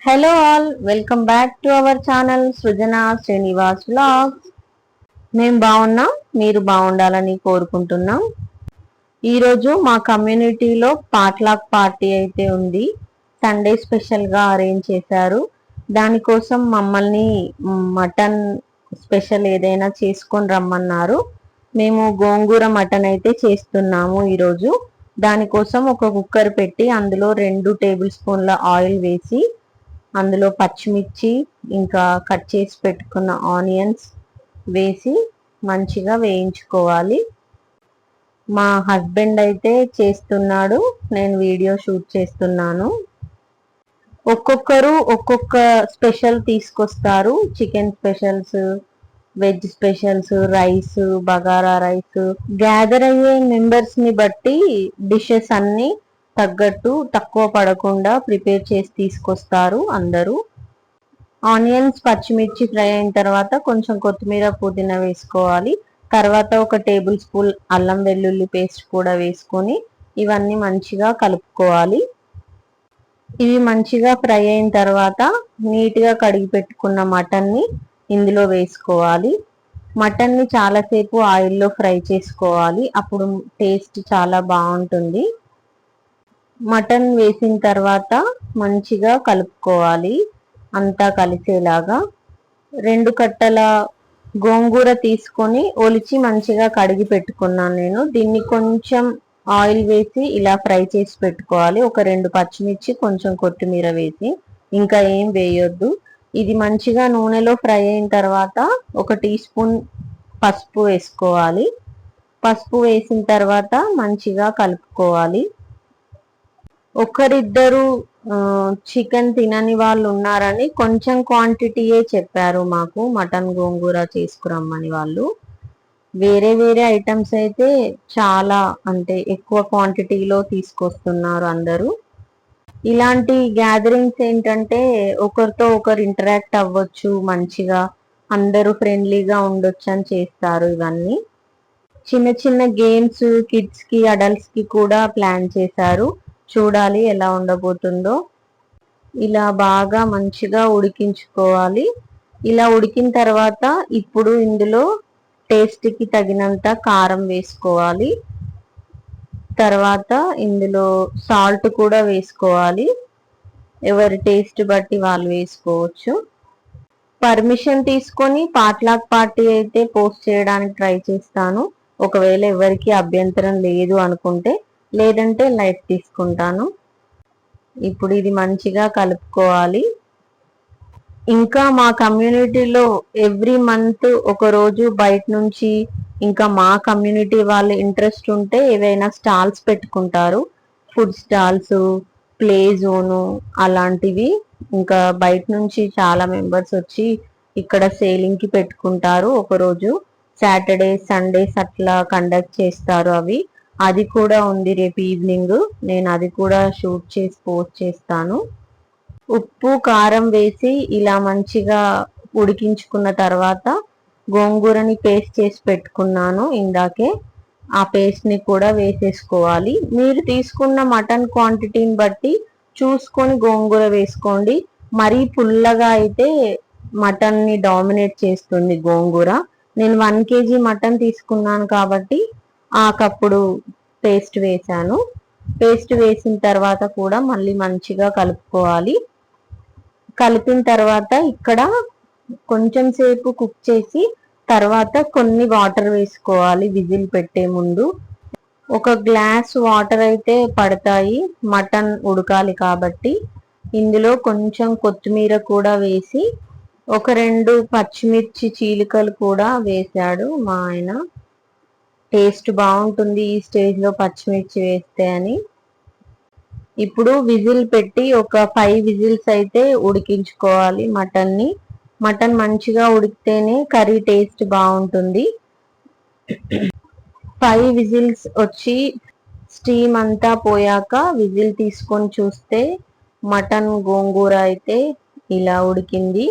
Hello all, welcome back to our channel Srujana Srinivas vlogs. మేము బాగున్నాం, మీరు బాగుండాలని కోరుకుంటున్నాం. ఈరోజు మా కమ్యూనిటీలో పాట్లాక్ పార్టీ అయితే ఉంది. సండే స్పెషల్గా అరేంజ్ చేశారు. దానికోసం మమ్మల్ని మటన్ స్పెషల్ ఏదైనా చేసుకొని రమ్మన్నారు. మేము గోంగూర మటన్ అయితే చేస్తున్నాము ఈరోజు. దానికోసం ఒక కుక్కర్ పెట్టి అందులో 2 టేబుల్ స్పూన్ల ఆయిల్ వేసి అందులో పచ్చిమిర్చి ఇంకా కట్ చేసి పెట్టుకున్న ఆనియన్స్ వేసి మంచిగా వేయించుకోవాలి. మా హస్బెండ్ అయితే చేస్తున్నాడు, నేను వీడియో షూట్ చేస్తున్నాను. ఒక్కొక్కరు ఒక్కొక్క స్పెషల్ తీసుకొస్తారు. Chicken specials, veg specials, rice, bagara rice. Gather అయ్యే మెంబర్స్ ని బట్టి డిషెస్ అన్ని తగ్గట్టు తక్కువ పడకుండా ప్రిపేర్ చేసి తీసుకొస్తారు అందరూ. ఆనియన్స్ పచ్చిమిర్చి ఫ్రై అయిన తర్వాత కొంచెం కొత్తిమీర పుదీనా వేసుకోవాలి. తర్వాత ఒక టేబుల్ స్పూన్ అల్లం వెల్లుల్లి పేస్ట్ కూడా వేసుకొని ఇవన్నీ మంచిగా కలుపుకోవాలి. ఇవి మంచిగా ఫ్రై అయిన తర్వాత నీట్గా కడిగి పెట్టుకున్న మటన్ని ఇందులో వేసుకోవాలి. మటన్ని చాలాసేపు ఆయిల్లో ఫ్రై చేసుకోవాలి, అప్పుడు టేస్ట్ చాలా బాగుంటుంది. మటన్ వేసిన తర్వాత మంచిగా కలుపుకోవాలి, అంతా కలిసేలాగా. 2 కట్టల గోంగూర తీసుకొని ఒలిచి మంచిగా కడిగి పెట్టుకున్నాను నేను. దీన్ని కొంచెం ఆయిల్ వేసి ఇలా ఫ్రై చేసి పెట్టుకోవాలి. ఒక 2 పచ్చిమిర్చి, కొంచెం కొత్తిమీర వేసి, ఇంకా ఏం వేయొద్దు. ఇది మంచిగా నూనెలో ఫ్రై అయిన తర్వాత ఒక టీ స్పూన్ పసుపు వేసుకోవాలి. పసుపు వేసిన తర్వాత మంచిగా కలుపుకోవాలి. ఒకరిద్దరు చికెన్ తినని వాళ్ళు ఉన్నారని కొంచెం క్వాంటిటీయే చెప్పారు మాకు మటన్ గోంగూర చేసుకురమ్మని వాళ్ళు. వేరే వేరే ఐటమ్స్ అయితే చాలా, అంటే ఎక్కువ క్వాంటిటీలో తీసుకొస్తున్నారు అందరూ. ఇలాంటి గ్యాదరింగ్స్ ఏంటంటే ఒకరితో ఒకరు ఇంటరాక్ట్ అవ్వచ్చు, మంచిగా అందరూ ఫ్రెండ్లీగా ఉండొచ్చు అని చేస్తారు ఇవన్నీ. చిన్న చిన్న గేమ్స్ కిడ్స్ కి, అడల్ట్స్ కి కూడా ప్లాన్ చేశారు. చూడాలి ఎలా ఉండబోతుందో. ఇలా బాగా మంచిగా ఉడికించుకోవాలి. ఇలా ఉడికిన తర్వాత ఇప్పుడు ఇందులో టేస్ట్కి తగినంత కారం వేసుకోవాలి. తర్వాత ఇందులో సాల్ట్ కూడా వేసుకోవాలి. ఎవరి టేస్ట్ బట్టి వాళ్ళు వేసుకోవచ్చు. పర్మిషన్ తీసుకొని పాట్లాక్ పార్టీ అయితే పోస్ట్ చేయడానికి ట్రై చేస్తాను, ఒకవేళ ఎవరికి అభ్యంతరం లేదు అనుకుంటే. లేదంటే లైట్ తీసుకుంటాను. ఇప్పుడు ఇది మంచిగా కలుపుకోవాలి. ఇంకా మా కమ్యూనిటీలో ఎవ్రీ మంత్ ఒక రోజు బయట నుంచి, ఇంకా మా కమ్యూనిటీ వాళ్ళ ఇంట్రెస్ట్ ఉంటే ఏవైనా స్టాల్స్ పెట్టుకుంటారు. ఫుడ్ స్టాల్స్, ప్లే జోను అలాంటివి. ఇంకా బయట నుంచి చాలా మెంబర్స్ వచ్చి ఇక్కడ సేలింగ్ కి పెట్టుకుంటారు. ఒకరోజు సాటర్డే సండేస్ అట్లా కండక్ట్ చేస్తారు అవి. అది కూడా ఉంది రేపు ఈవినింగ్. నేను అది కూడా షూట్ చేసి పోస్ట్ చేస్తాను. ఉప్పు కారం వేసి ఇలా మంచిగా ఉడికించుకున్న తర్వాత గోంగూరని పేస్ట్ చేసి పెట్టుకున్నాను ఇందాకే. ఆ పేస్ట్ ని కూడా వేసేసుకోవాలి. మీరు తీసుకున్న మటన్ క్వాంటిటీని బట్టి చూసుకొని గోంగూర వేసుకోండి. మరీ పుల్లగా అయితే మటన్ ని డామినేట్ చేస్తుంది గోంగూర. నేను 1 kg మటన్ తీసుకున్నాను కాబట్టి ఆ కప్పుడు పేస్ట్ వేసాను. పేస్ట్ వేసిన తర్వాత కూడా మళ్ళీ మంచిగా కలుపుకోవాలి. కలిపిన తర్వాత ఇక్కడ కొంచెం సేపు కుక్ చేసి తర్వాత కొన్ని వాటర్ వేసుకోవాలి విజిల్ పెట్టే ముందు. ఒక గ్లాస్ వాటర్ అయితే పడతాయి, మటన్ ఉడకాలి కాబట్టి. ఇందులో కొంచెం కొత్తిమీర కూడా వేసి ఒక 2 పచ్చిమిర్చి చీలికలు కూడా వేశాడు మా ఆయన. టేస్ట్ బాగుంటుంది ఈ స్టేజ్ లో పచ్చిమిర్చి వేస్తే అని. ఇప్పుడు విజిల్ పెట్టి ఒక 5 విజిల్స్ అయితే ఉడికించుకోవాలి మటన్ ని. మటన్ మంచిగా ఉడికితేనే కర్రీ టేస్ట్ బాగుంటుంది. 5 విజిల్స్ వచ్చి స్టీమ్ అంతా పోయాక విజిల్ తీసుకొని చూస్తే మటన్ గోంగూర అయితే ఇలా ఉడికింది.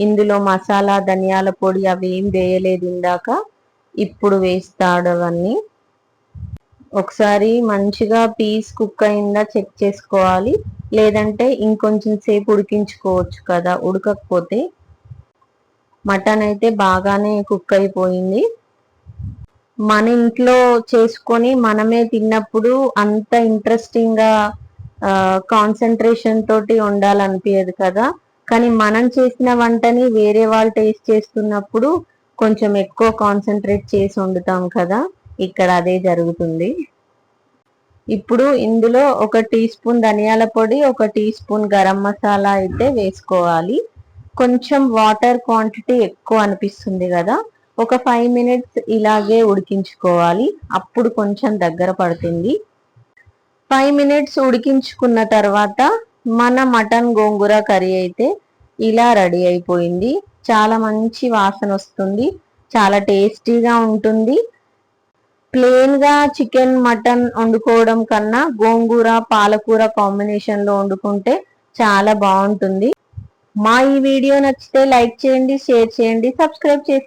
ఇందులో మసాలా, ధనియాల పొడి అవి ఏం వేయలేదు ఇందాక, ఇప్పుడు వేస్తాడు అవన్నీ. ఒకసారి మంచిగా పీస్ కుక్ అయిందా చెక్ చేసుకోవాలి, లేదంటే ఇంకొంచెం సేపు ఉడికించుకోవచ్చు కదా. ఉడకకపోతే మటన్ అయితే బాగానే కుక్ అయిపోయింది. మన ఇంట్లో చేసుకొని మనమే తిన్నప్పుడు అంత ఇంట్రెస్టింగ్ గా కాన్సన్ట్రేషన్ తోటి ఉండాలనిపించదు కదా. కానీ మనం చేసిన వంటని వేరే వాళ్ళు టేస్ట్ చేస్తున్నప్పుడు కొంచెం ఎక్కువ కాన్సన్ట్రేట్ చేసి వండుతాం కదా. ఇక్కడ అదే జరుగుతుంది. ఇప్పుడు ఇందులో 1 టీ స్పూన్ ధనియాల పొడి, 1 టీ స్పూన్ గరం మసాలా అయితే వేసుకోవాలి. కొంచెం వాటర్ క్వాంటిటీ ఎక్కువ అనిపిస్తుంది కదా. ఒక 5 మినిట్స్ ఇలాగే ఉడికించుకోవాలి, అప్పుడు కొంచెం దగ్గర పడుతుంది. 5 మినిట్స్ ఉడికించుకున్న తర్వాత మన మటన్ గోంగూర కర్రీ అయితే ఇలా రెడీ అయిపోయింది. చాలా మంచి వాసన వస్తుంది, చాలా టేస్టీగా ఉంటుంది. ప్లేన్ గా చికెన్ మటన్ వండుకోవడం కన్నా గోంగూర పాలకూర కాంబినేషన్ లో వండుకుంటే చాలా బాగుంటుంది. మా ఈ వీడియో నచ్చితే లైక్ చేయండి, షేర్ చేయండి, సబ్స్క్రైబ్ చేసుకోండి.